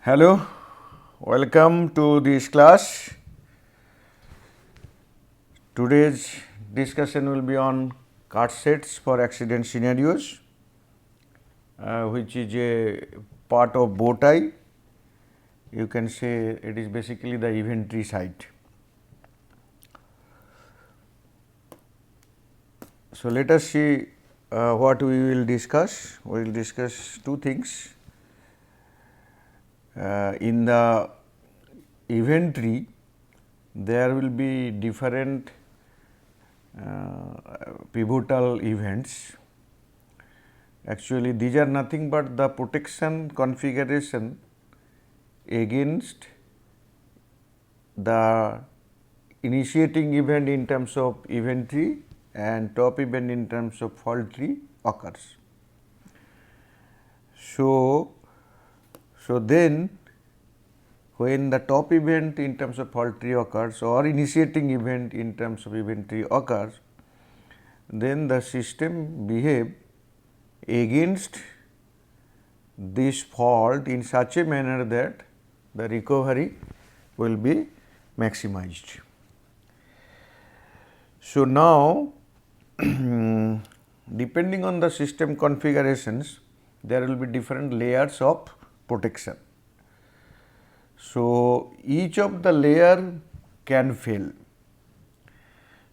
Hello, welcome to this class. Today's discussion will be on card sets for accident scenarios, which is a part of bow tie. You can say it is basically the event tree side. So, let us see what we will discuss. We will discuss two things. In the event tree, there will be different pivotal events. Actually, these are nothing but the protection configuration against the initiating event in terms of event tree and top event in terms of fault tree occurs. So then when the top event in terms of fault tree occurs or initiating event in terms of event tree occurs, then the system behave against this fault in such a manner that the recovery will be maximized. So, now depending on the system configurations, there will be different layers of protection. So, each of the layer can fail.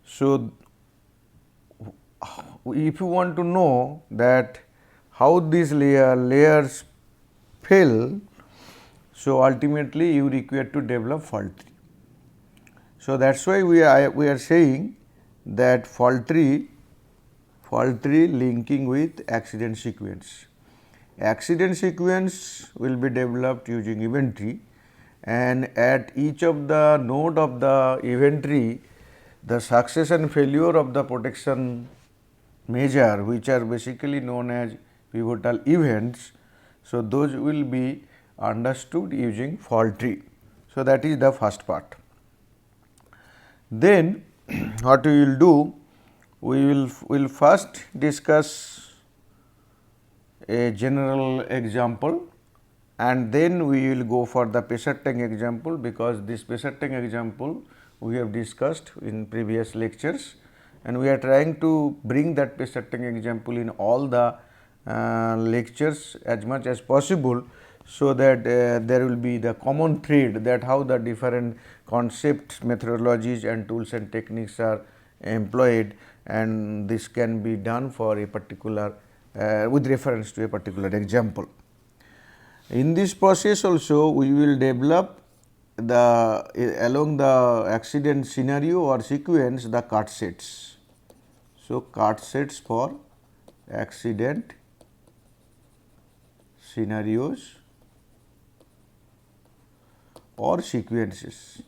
So, if you want to know that how these layers fail, so ultimately you require to develop fault tree. So, that is why we are saying that fault tree linking with accident sequence. Accident sequence will be developed using event tree, and at each of the node of the event tree, the success and failure of the protection measure, which are basically known as pivotal events. So, those will be understood using fault tree. So, that is the first part. Then what we will do, we will first discuss a general example, and then we will go for the pressure tank example, because this pressure tank example we have discussed in previous lectures, and we are trying to bring that pressure tank example in all the lectures as much as possible, so that there will be the common thread, that how the different concepts, methodologies and tools and techniques are employed, and this can be done for a particular with reference to a particular example. In this process also we will develop the along the accident scenario or sequence the card sets. So, card sets for accident scenarios or sequences.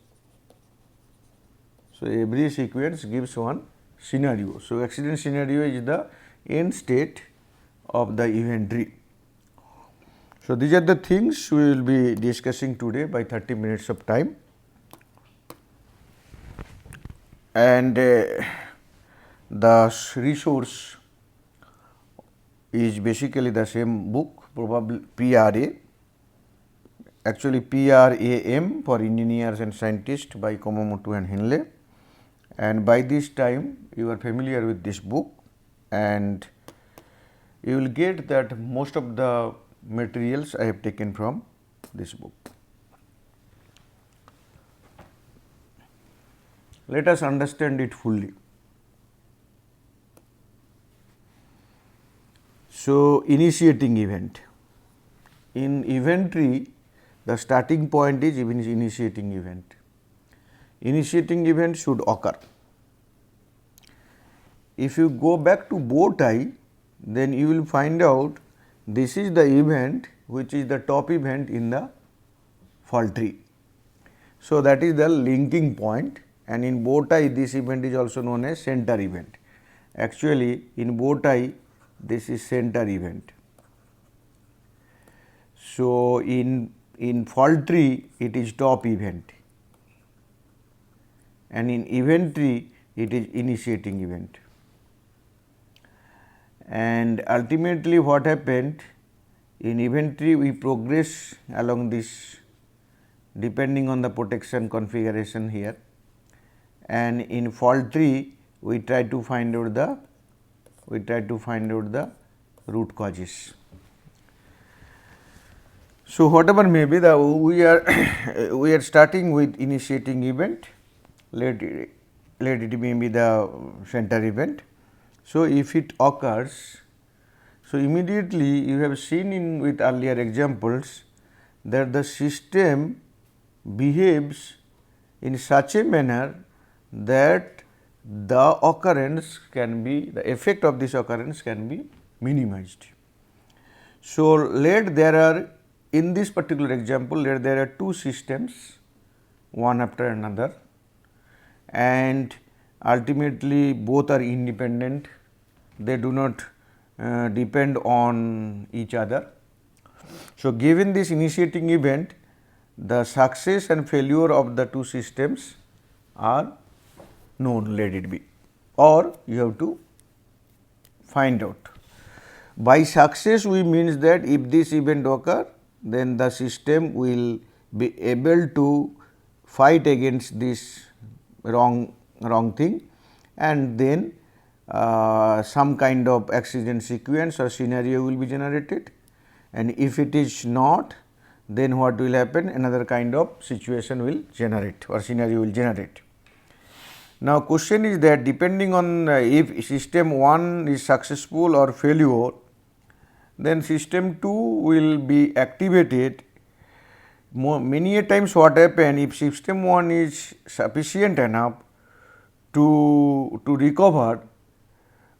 So, every sequence gives one scenario. So, accident scenario is the end state of the event tree. So, these are the things we will be discussing today by 30 minutes of time, and the resource is basically the same book, probably PRA, actually PRAM for engineers and scientists by Komamoto and Henle, and by this time you are familiar with this book, and you will get that most of the materials I have taken from this book. Let us understand it fully. So, initiating event. In event tree, the starting point is even initiating event. Initiating event should occur. If you go back to bow tie, then you will find out this is the event which is the top event in the fault tree. So, that is the linking point, and in bow tie this event is also known as center event. Actually, in bow tie this is center event. So, in fault tree it is top event, and in event tree it is initiating event. And ultimately what happened, In event tree we progress along this depending on the protection configuration here, and in fault tree we try to find out the root causes. So, whatever may be the we are starting with initiating event, let it may be the center event. So, if it occurs, so immediately you have seen in with earlier examples that the system behaves in such a manner that the occurrence can be, the effect of this occurrence can be minimized. So, let there are in this particular example, let there are two systems one after another, and ultimately both are independent, they do not depend on each other. So, given this initiating event, the success and failure of the two systems are known, let it be, or you have to find out. By success we means that if this event occur, then the system will be able to fight against this wrong thing, and then some kind of accident sequence or scenario will be generated, and if it is not, then what will happen, another kind of situation will generate or scenario will generate. Now, question is that depending on if system 1 is successful or failure, then system 2 will be activated. Many a times what happen, if system 1 is sufficient enough to recover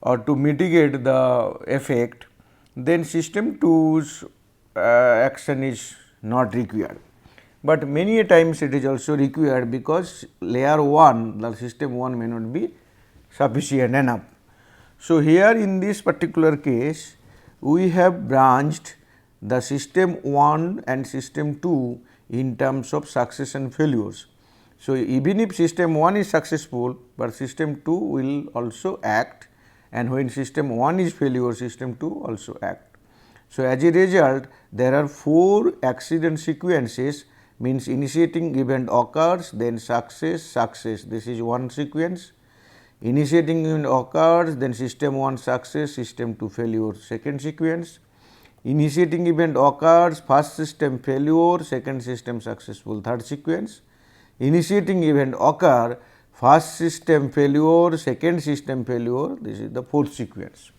or to mitigate the effect, then system 2's action is not required. But many a times it is also required, because layer 1, the system 1 may not be sufficient enough. So, here in this particular case we have branched the system 1 and system 2 in terms of success and failures. So, even if system 1 is successful, but system 2 will also act, and when system 1 is failure, system 2 also act. So, as a result, there are 4 accident sequences, means initiating event occurs, then success, this is one sequence. Initiating event occurs, then system 1 success, system 2 failure, second sequence. Initiating event occurs, first system failure, second system successful, third sequence. Initiating event occur, first system failure, second system failure, this is the fourth sequence.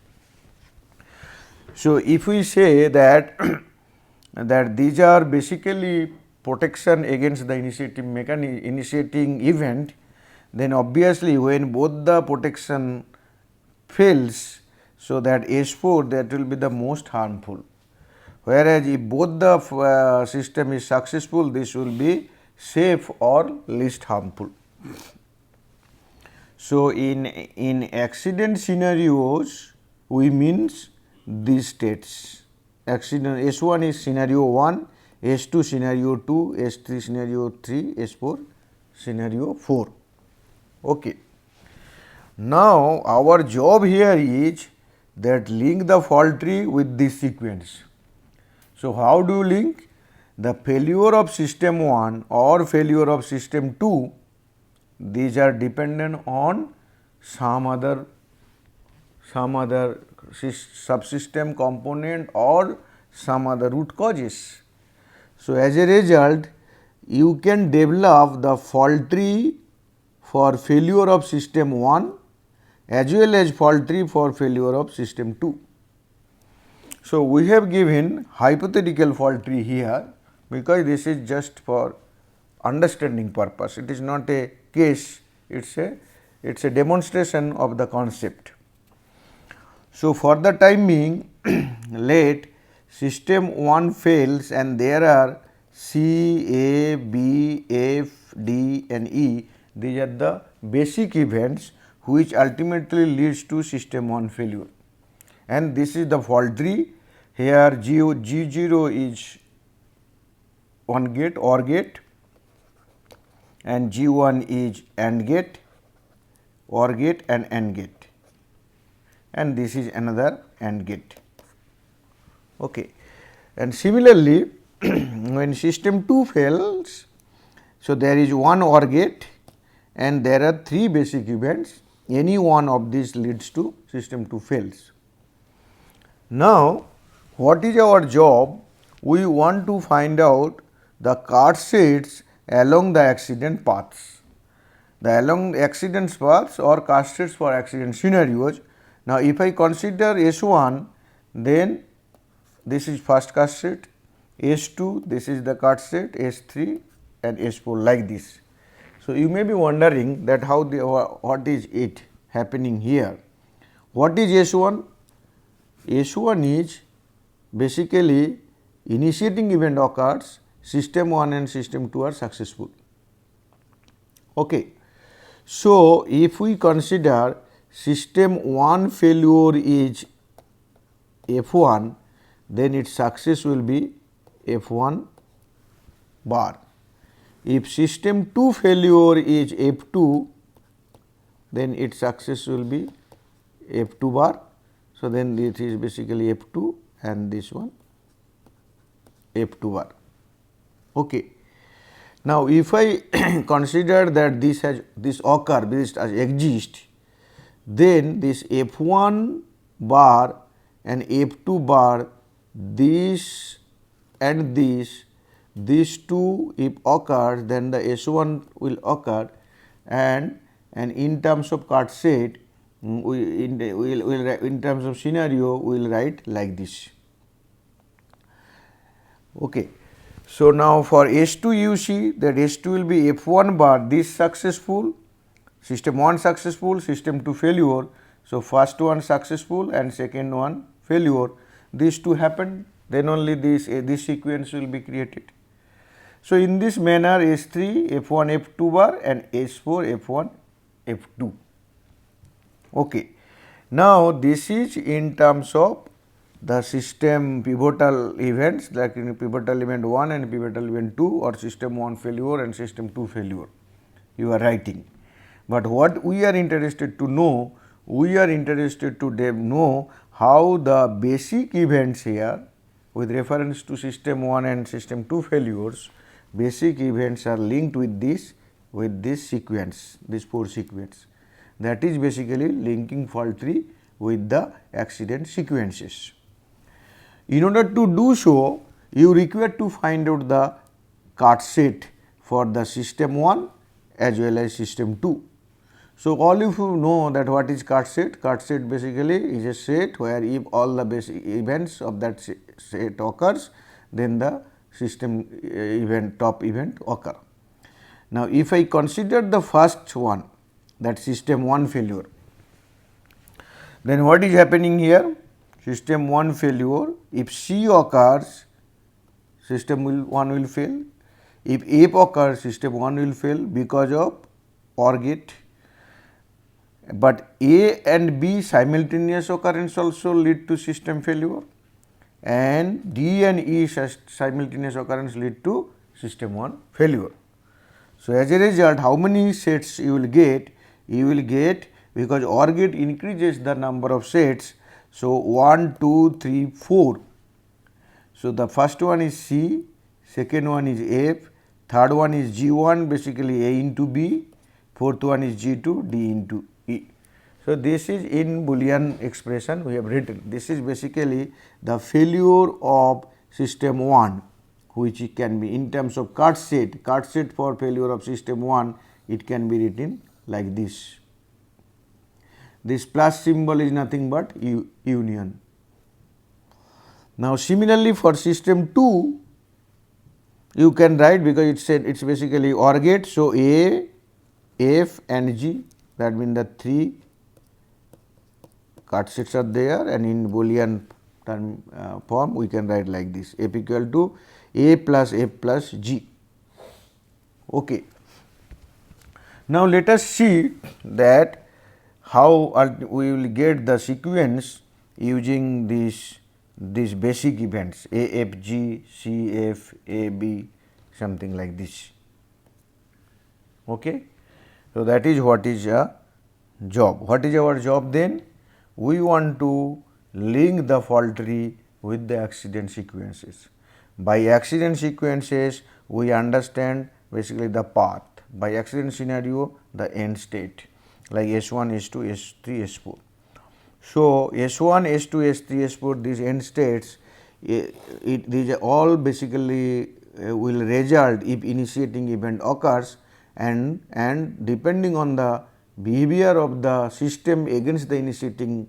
So, if we say that that these are basically protection against the initiating event, then obviously when both the protection fails, so that S4 that will be the most harmful, whereas if both the system is successful, this will be safe or least harmful. So, in accident scenarios we means these states. Accident S1 is scenario 1, S2 scenario 2, S3 scenario 3, S4 scenario 4. Okay. Now, our job here is that link the fault tree with this sequence. So, how do you link? The failure of system 1 or failure of system 2, these are dependent on some other subsystem component or some other root causes. So, as a result, you can develop the fault tree for failure of system 1 as well as fault tree for failure of system 2. So, we have given hypothetical fault tree here, because this is just for understanding purpose, it is not a case, it is a demonstration of the concept. So, for the time being let system 1 fails and there are C, A, B, F, D and E, these are the basic events which ultimately leads to system 1 failure, and this is the fault tree. Here G0 is one gate OR gate and G1 is AND gate, OR gate and AND gate, and this is another AND gate. Okay. And similarly, when system 2 fails, so there is one OR gate and there are 3 basic events, any one of these leads to system 2 fails. Now, what is our job? We want to find out the card sets along the accident paths. The along accident paths or card sets for accident scenarios. Now, if I consider S1, then this is first card set, S2 this is the card set, S3 and S4 like this. So, you may be wondering that how what is it happening here. What is S1? S1 is basically initiating event occurs, system 1 and system 2 are successful. Okay. So, if we consider system 1 failure is F1, then its success will be F1 bar. If system 2 failure is F2, then its success will be F2 bar. So, then it is basically F2 and this one F2 bar. Okay. Now, if I consider that this exists, then this F1 bar and F2 bar, this and this, these two if occurs, then the S1 will occur, and in terms of card set, in terms of scenario, we will write like this. Okay. So, now for S2 you see that S2 will be F1 bar, this successful, system 1 successful, system 2 failure. So, first one successful and second one failure, these two happen, then only this sequence will be created. So, in this manner S3 F1 F2 bar and S4 F1 F2. Okay. Now, this is in terms of the system pivotal events, like in pivotal event 1 and pivotal event 2 or system 1 failure and system 2 failure you are writing. But what we are interested to know, we are interested to know how the basic events here with reference to system 1 and system 2 failures, basic events are linked with this sequence, this 4 sequence. That is basically linking fault tree with the accident sequences. In order to do so, you require to find out the card set for the system 1 as well as system 2. So, all of you know that what is card set? Card set basically is a set where if all the basic events of that set occurs, then the system event top event occur. Now, if I consider the first one, that system 1 failure, then what is happening here? System 1 failure, if C occurs, system 1 will fail. If F occurs, system 1 will fail because of OR gate. But A and B simultaneous occurrence also lead to system failure, and D and E simultaneous occurrence lead to system 1 failure. So, as a result, how many sets you will get? You will get, because OR gate increases the number of sets. So, 1, 2, 3, 4. So, the first one is C, second one is F, third one is G1 basically A into B, fourth one is G2 D into E. So, this is in Boolean expression we have written. This is basically the failure of system 1, which can be in terms of card set for failure of system 1, it can be written like this. This plus symbol is nothing but union. Now, similarly for system 2, you can write, because it's basically OR gate. So, A, F and G, that means the 3 card sets are there, and in Boolean term form we can write like this: F equal to A plus F plus G. Okay. Now, let us see that how we will get the sequence using these basic events A F G, C F, A B, something like this. Okay. So, that is what is a job. What is our job then? We want to link the fault tree with the accident sequences. By accident sequences, we understand basically the path. By accident scenario, the end state like S1, S2, S3, S4. So, S1, S2, S3, S4 these end states, these all basically will result if initiating event occurs, and depending on the behavior of the system against the initiating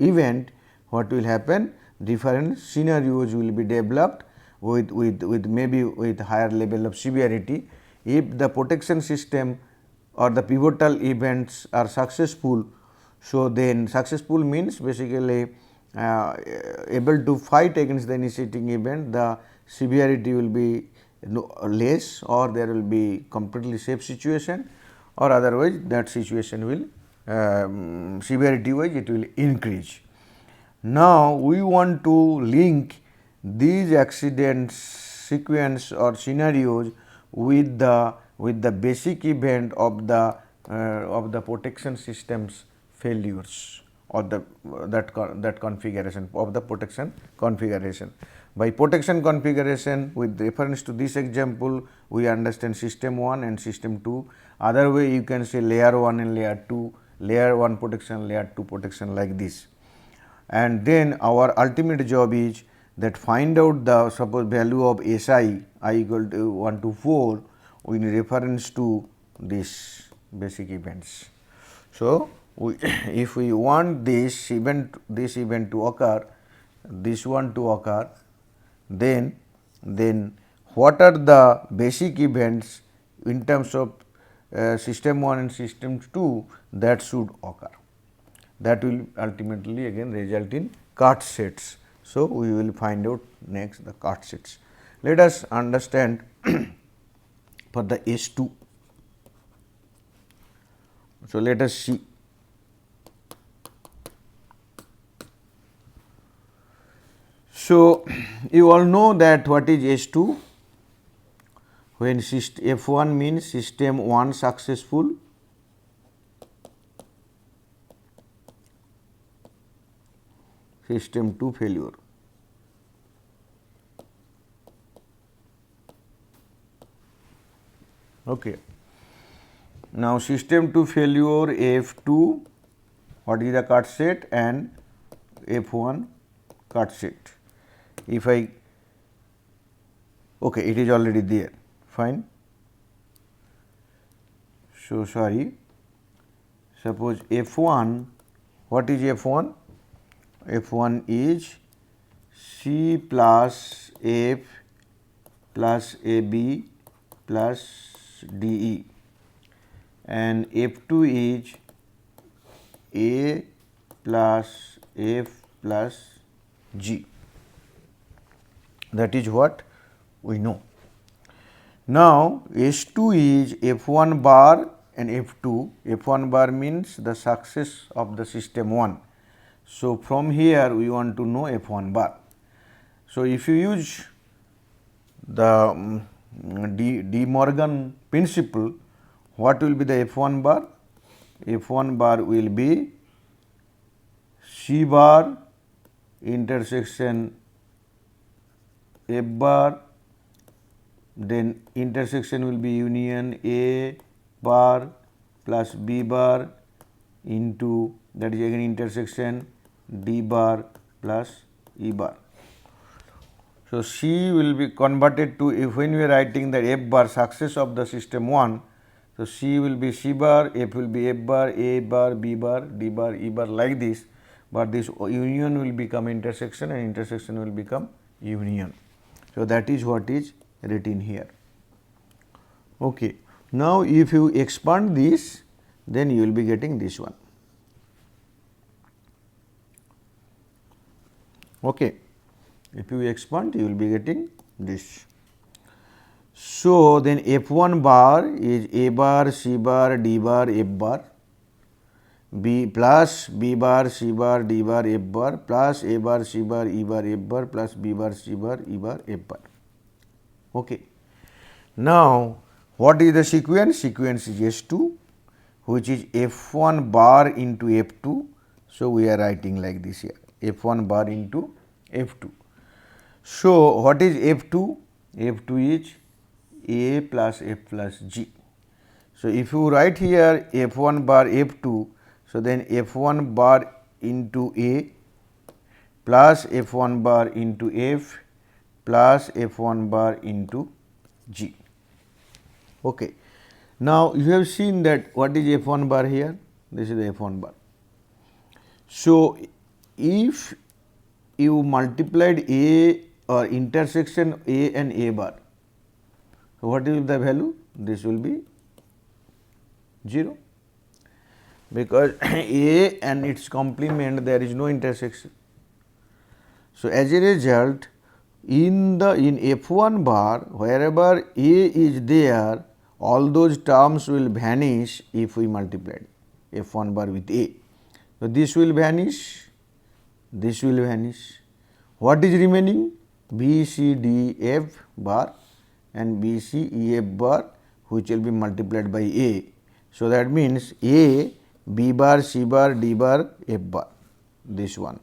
event, what will happen, different scenarios will be developed with maybe with higher level of severity. If the protection system or the pivotal events are successful, so then successful means basically able to fight against the initiating event, the severity will be less, or there will be completely safe situation, or otherwise that situation will severity wise it will increase. Now, we want to link these accidents sequence or scenarios with the basic event of the protection systems failures, or that configuration of the protection configuration. By protection configuration, with reference to this example, we understand system 1 and system 2. Other way you can say layer 1 and layer 2, layer 1 protection, layer 2 protection, like this. And then our ultimate job is that find out the suppose value of SI I equal to 1 to 4 in reference to these basic events. So, if we want this event to occur, this one to occur, then what are the basic events in terms of system 1 and system 2 that should occur, that will ultimately again result in cut sets. So, we will find out next the cut sets. Let us understand for the S2. So, let us see. So, you all know that what is S2, when F1 means system 1 successful, system 2 failure. Okay. Now, system 2 failure F2, what is the cut set, and F1 cut set. If I, okay, it is already there, fine. So, sorry, suppose F1, what is F1? F1 is C plus F plus AB plus DE, and F2 is A plus F plus G. That is what we know. Now, S2 is F1 bar and F2. F1 bar means the success of the system 1. So, from here we want to know F1 bar. So, if you use the De Morgan principle, what will be the F1 bar? F1 bar will be C bar intersection F bar, then intersection will be union A bar plus B bar into, that is again intersection D bar plus E bar. So, C will be converted to, if when we are writing the F bar success of the system 1, so C will be C bar, F will be F bar, A bar, B bar, D bar, E bar, like this, but this union will become intersection and intersection will become union. So, that is what is written here. Okay. Now, if you expand this, then you will be getting this one. Okay. If you expand, you will be getting this. So, then F1 bar is A bar, C bar, D bar, F bar, B plus B bar, C bar, D bar, F bar, plus A bar, C bar, E bar, F bar, plus B bar, C bar, E bar, F bar. Okay. Now, what is the sequence? Sequence is S2, which is F1 bar into F2. So, we are writing like this here, F1 bar into F2. So, what is F2? F2 is A plus F plus G. So, if you write here F1 bar F2, so then F1 bar into A plus F1 bar into F plus F1 bar into G. Okay. Now, you have seen that what is F1 bar here? This is the F1 bar. So, if you multiplied A or intersection A and A bar, so what is the value? This will be 0, because A and its complement there is no intersection. So, as a result, in F1 bar, wherever A is there, all those terms will vanish if we multiply F1 bar with A. So, this will vanish, this will vanish. What is remaining? B, C, D, F bar and B, C, E, F bar, which will be multiplied by A. So, that means A, B bar, C bar, D bar, F bar, this one.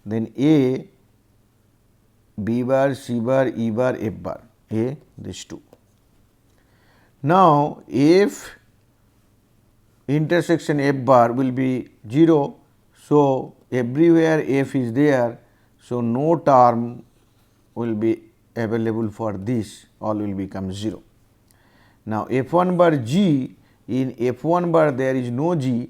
Then A, B bar, C bar, E bar, F bar, A, this two. Now, F intersection F bar will be 0. So, everywhere F is there. So, no term will be available for this, all will become 0. Now, F1 bar G, in F1 bar there is no G.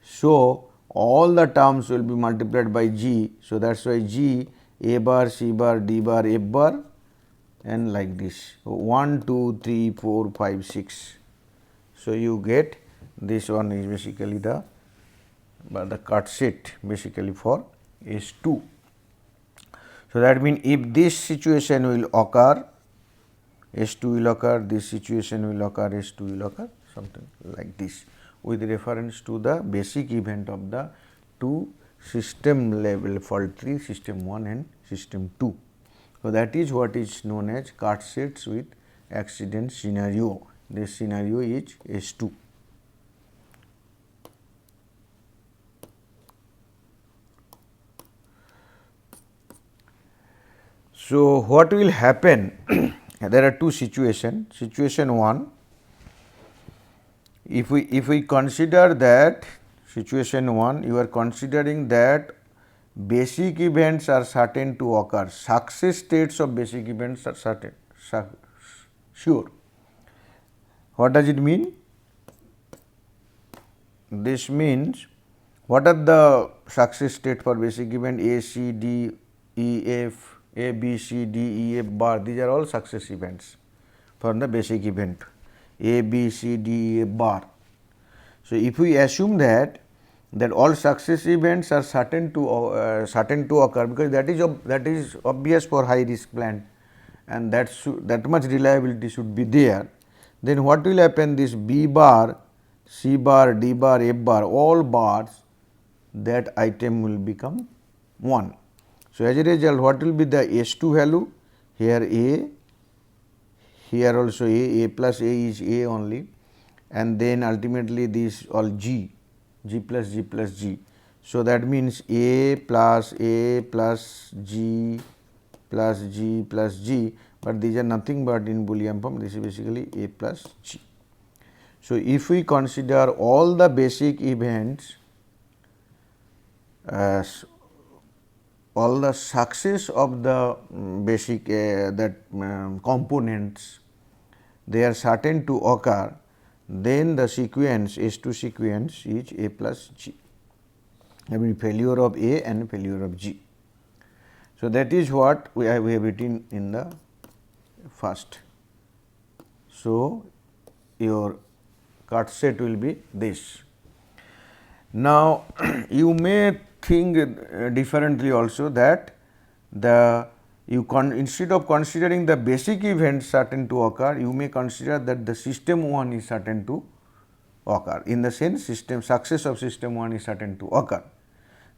So, all the terms will be multiplied by G. So, that is why G, A bar, C bar, D bar, F bar and like this. So, 1, 2, 3, 4, 5, 6. So, you get this one is basically the cut set basically for S2. So, that means if this situation will occur, S2 will occur, this situation will occur, S2 will occur, something like this, with reference to the basic event of the two system level fault tree, system 1 and system 2. So, that is what is known as cut sets with accident scenario. This scenario is S2. So, what will happen? There are two situations. Situation 1, if we consider that situation 1, you are considering that basic events are certain to occur, success states of basic events are certain, sure. What does it mean? This means, what are the success state for basic event? A, C, D, E, F, A, B, C, D, E, F bar, these are all success events for the basic event A, B, C, D, E, F bar. So, if we assume that all success events are certain to occur, because that is obvious for high risk plant and that much reliability should be there, then what will happen? This B bar, C bar, D bar, F bar, all bars, that item will become 1. So, as a result, what will be the S2 value? Here A, here also A plus A is A only, and then ultimately this all G, G plus G plus G. So, that means A plus G plus G plus G, but these are nothing but in Boolean form, this is basically A plus G. So, if we consider all the basic events as all the success of the basic components, they are certain to occur, then the sequence S2 sequence is A plus G, I mean failure of A and failure of G. So, that is what we have written in the first. So, your cut set will be this. Now, you may think differently also, that instead of considering the basic events certain to occur, you may consider that the system 1 is certain to occur, in the sense success of system 1 is certain to occur.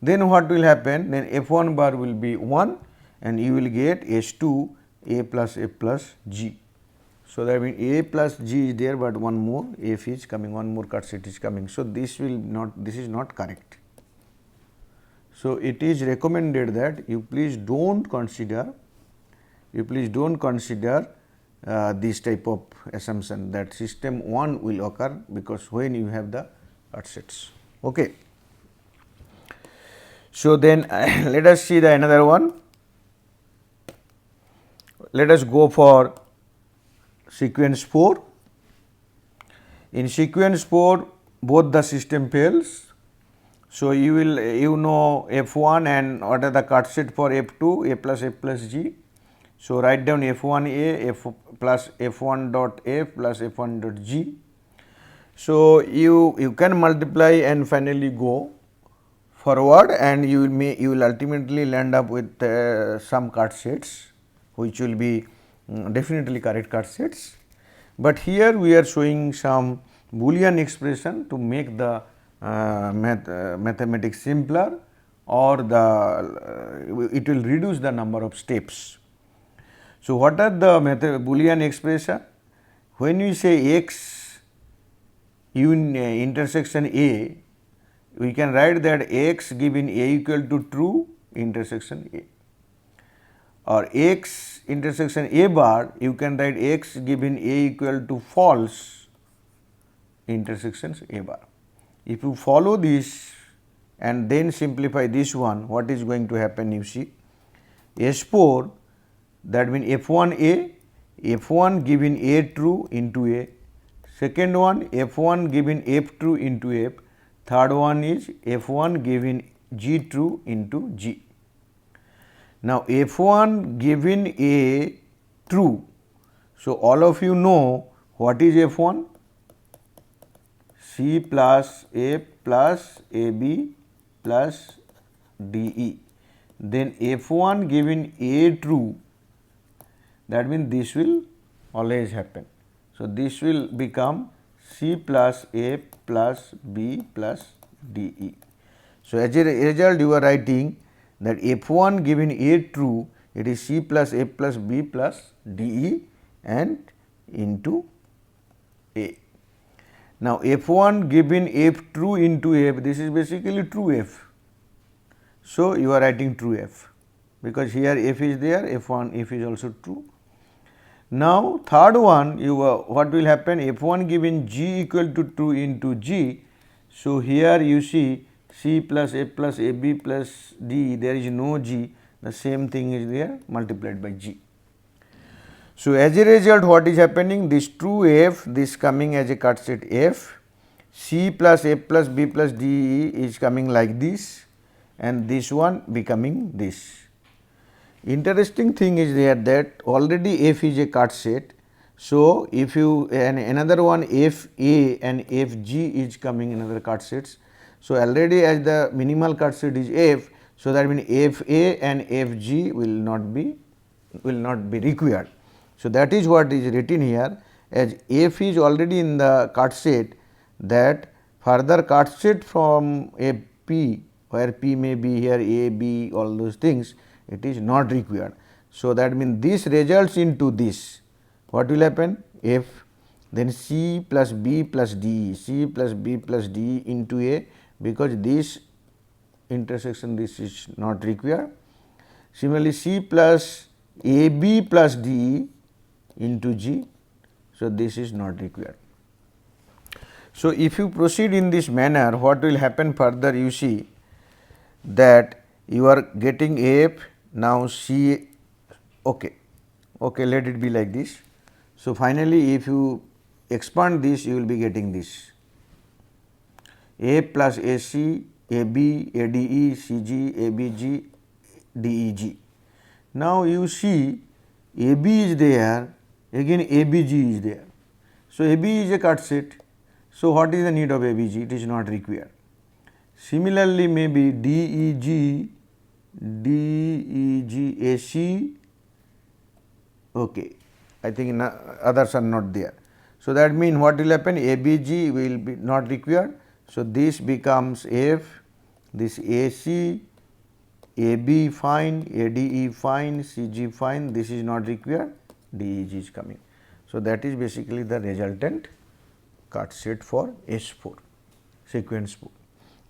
Then what will happen? Then F1 bar will be 1 and you will get S2 A plus F plus G. So, that means A plus G is there, but one more F is coming, one more cut set is coming. So, this is not correct. So, it is recommended that you please do not consider you please do not consider this type of assumption that system 1 will occur, because when you have the cut sets. Okay. So, then let us see the another one. Let us go for sequence 4. In sequence 4, both the system fails. So, you know F1 and what are the cut set for F2, A plus G. So, write down F1A, F plus F1 dot F plus F1 dot G. So, you can multiply and finally go forward, and you will ultimately land up with some cut sets, which will be definitely correct cut sets. But here we are showing some Boolean expression to make the mathematics simpler, or it will reduce the number of steps. So, what are the Boolean expression? When we say x in intersection A, we can write that x given A equal to true intersection A, or x intersection A bar, you can write x given A equal to false intersections A bar. If you follow this and then simplify this one, what is going to happen? You see S4, that means F1A, F1 given A true into A, second one F1 given F true into F, third one is F1 given G true into G. Now, F1 given A true. So, all of you know what is F1? C plus F plus AB plus DE. Then F1 given A true, that means this will always happen. So, this will become C plus F plus B plus DE. So, as a result you are writing that F1 given A true, it is C plus F plus B plus DE and into A. Now, F1 given F true into F, this is basically true F. So, you are writing true F, because here F is there, F1 F is also true. Now, third one, what will happen? F1 given G equal to true into G. So, here you see C plus F plus AB plus D, there is no G, the same thing is there multiplied by G. So, as a result, what is happening? This true F, this coming as a cut set F, C plus F plus B plus D is coming like this, and this one becoming this. Interesting thing is there that already F is a cut set. So, if you another one F A and F G is coming another cut sets. So, already as the minimal cut set is F, so that means F A and F G will not be required. So, that is what is written here, as F is already in the cut set, that further cut set from F P, where P may be here A, B, all those things, it is not required. So, that means this results into this. What will happen? F, then C plus B plus D, C plus B plus D into A, because this intersection this is not required. Similarly, C plus AB plus D into G. So, this is not required. So, if you proceed in this manner, what will happen further? You see that you are getting F, now C, okay, let it be like this. So, finally, if you expand this, you will be getting this A plus AC, AB, ADE, CG, ABG, DEG. Now, you see AB is there, again ABG is there. So, AB is a cut set. So, what is the need of ABG? It is not required. Similarly, maybe DEG, AC, okay, I think others are not there. So, that means what will happen? ABG will be not required. So, this becomes F, this AC, AB fine, ADE fine, CG fine, this is not required, DEG is coming. So, that is basically the resultant cut set for S4 sequence 4.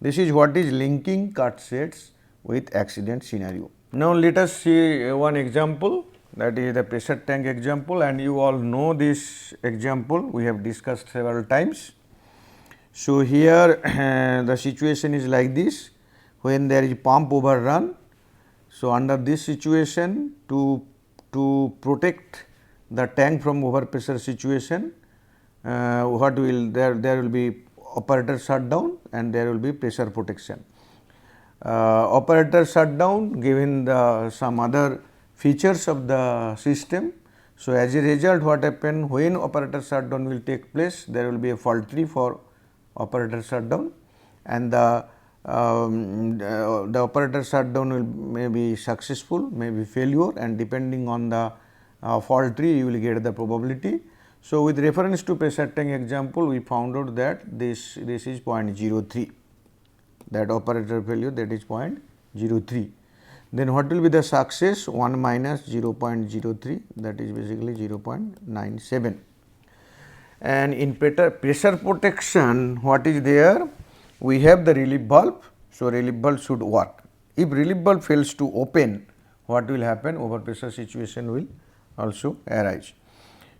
This is what is linking cut sets with accident scenario. Now, let us see one example that is the pressure tank example, and you all know this example, we have discussed several times. So, here the situation is like this, when there is pump overrun. So, under this situation, to protect the tank from overpressure situation, what will there will be operator shutdown and there will be pressure protection. Operator shutdown given the some other features of the system. So, as a result, what happen when operator shutdown will take place, there will be a fault tree for operator shutdown, and the operator shutdown will may be successful, may be failure, and depending on the fault tree you will get the probability. So, with reference to pressure tank example, we found out that this is 0.03, that operator failure, that is 0.03. Then what will be the success? 1 minus 0.03, that is basically 0.97. And in pressure protection, what is there? We have the relief valve. So, relief valve should work. If relief valve fails to open, what will happen? Overpressure situation will also arise.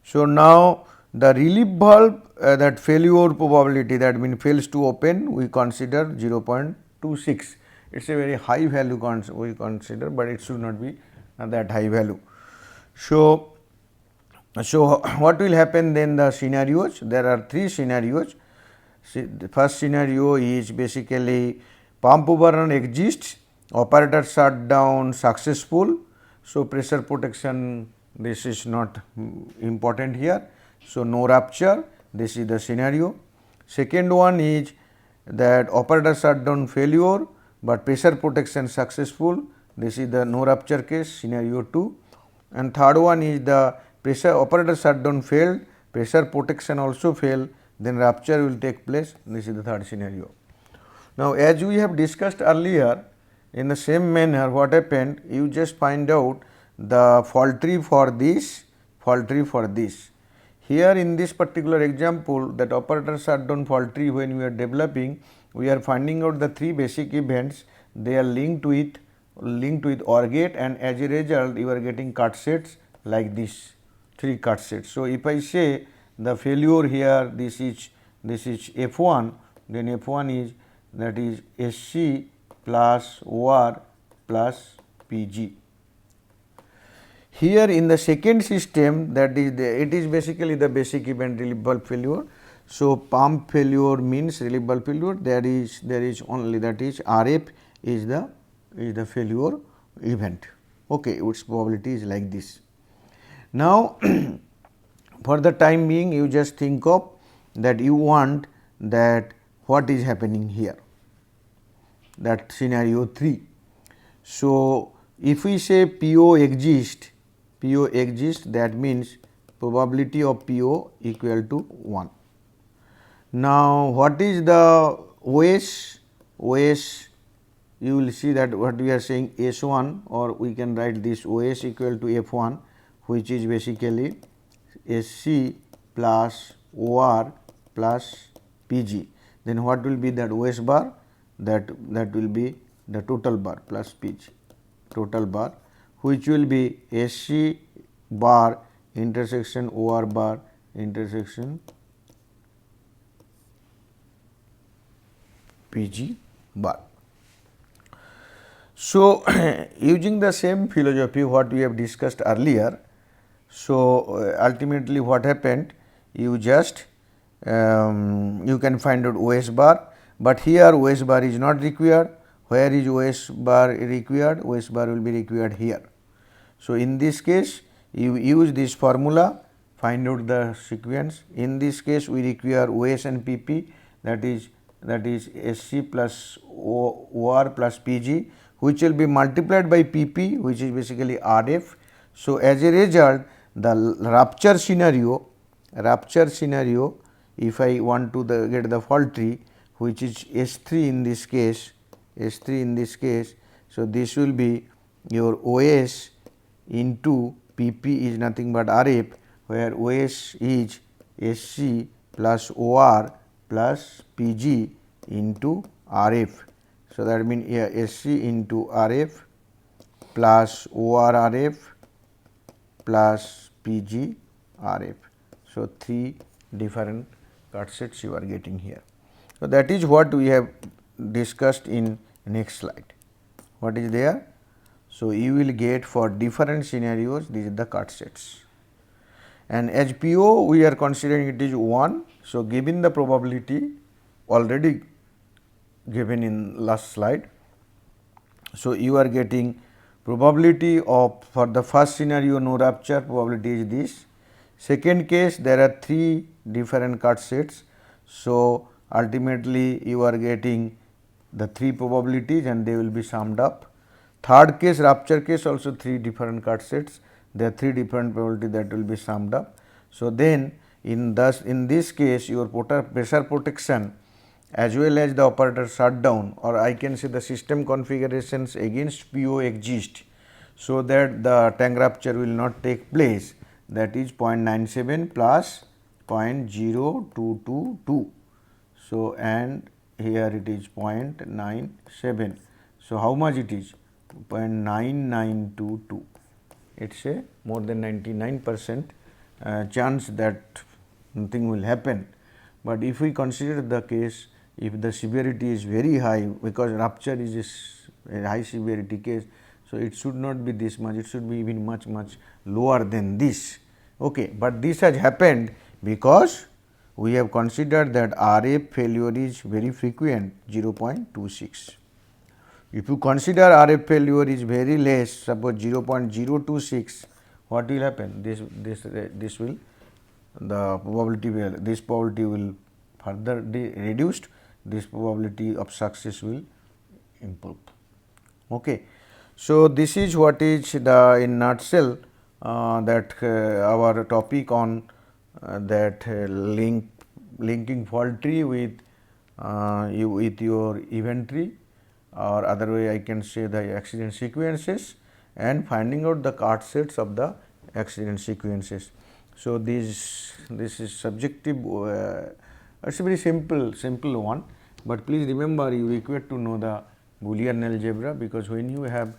So, now the relief valve that failure probability, that means fails to open, we consider 0.26. It is a very high value we consider, but it should not be that high value. So, what will happen then the scenarios? There are three scenarios. The first scenario is basically pump overrun exists, operator shutdown successful. So, pressure protection, this is not important here. So, no rupture, this is the scenario. Second one is that operator shutdown failure, but pressure protection successful, this is the no rupture case, scenario 2. And third one is the pressure operator shutdown failed, pressure protection also failed, then rupture will take place, this is the third scenario. Now, as we have discussed earlier, in the same manner what happened, you just find out the fault tree for this, fault tree for this. Here in this particular example, that operator shutdown fault tree, when we are developing, we are finding out the three basic events, they are linked with OR gate, and as a result you are getting cut sets like this, three cut sets. So, if I say the failure here, this is F1, then F1 is, that is SC plus OR plus PG. Here in the second system, that is it is basically the basic event relief valve failure. So, pump failure means relief valve failure, there is only, that is RF is the failure event. Okay, its probability is like this. Now, for the time being, you just think of that you want that what is happening here, that scenario 3. So, if we say PO exists, that means probability of PO equal to 1. Now, what is the OS? OS, you will see that what we are saying S1, or we can write this OS equal to F1, which is basically SC plus OR plus PG. Then what will be that OS bar? That will be the total bar plus PG, total bar, which will be SC bar intersection OR bar intersection PG bar. So, using the same philosophy what we have discussed earlier, so ultimately what happened, you just you can find out OS bar, but here OS bar is not required. Where is OS bar required? OS bar will be required here. So, in this case you use this formula, find out the sequence. In this case we require OS and PP, that is SC plus OR plus PG, which will be multiplied by PP, which is basically RF. So, as a result, the rupture scenario, if I want to get the fault tree, which is S3 in this case, so this will be your OS into PP is nothing but RF, where OS is SC plus OR plus PG into RF. So, that means here SC into RF plus OR RF plus PG RF. So, 3 different cut sets you are getting here. So, that is what we have discussed in next slide. What is there? So, you will get for different scenarios these are the cut sets, and as PO we are considering it is 1. So, given the probability already given in last slide. So, you are getting probability of for the first scenario no rupture probability is this. Second case there are 3 different cut sets. So, ultimately you are getting the 3 probabilities and they will be summed up. Third case rupture case also 3 different cut sets, there are 3 different probability that will be summed up. So, then in this case your pressure protection as well as the operator shutdown, or I can say the system configurations against PO exist, so that the tank rupture will not take place, that is 0.97 plus 0.0222. So, and here it is 0.97. So, how much it is? 0.9922. It is a more than 99% chance that nothing will happen. But if we consider the case, if the severity is very high, because rupture is a high severity case, so it should not be this much, it should be even much lower than this. Okay. But this has happened because we have considered that RF failure is very frequent, 0.26. If you consider RF failure is very less, suppose 0.026, what will happen? This will, the probability will, this probability will further reduced, this probability of success will improve. Okay. So, this is what is the in nutshell that our topic on that linking fault tree with your event tree, or other way I can say the accident sequences, and finding out the cut sets of the accident sequences. So, this is subjective, it is a very simple one, but please remember you require to know the Boolean algebra, because when you have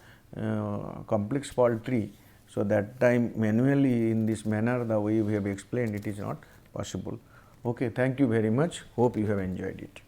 complex fault tree, so that time manually in this manner the way we have explained it is not possible. Okay, thank you very much, hope you have enjoyed it.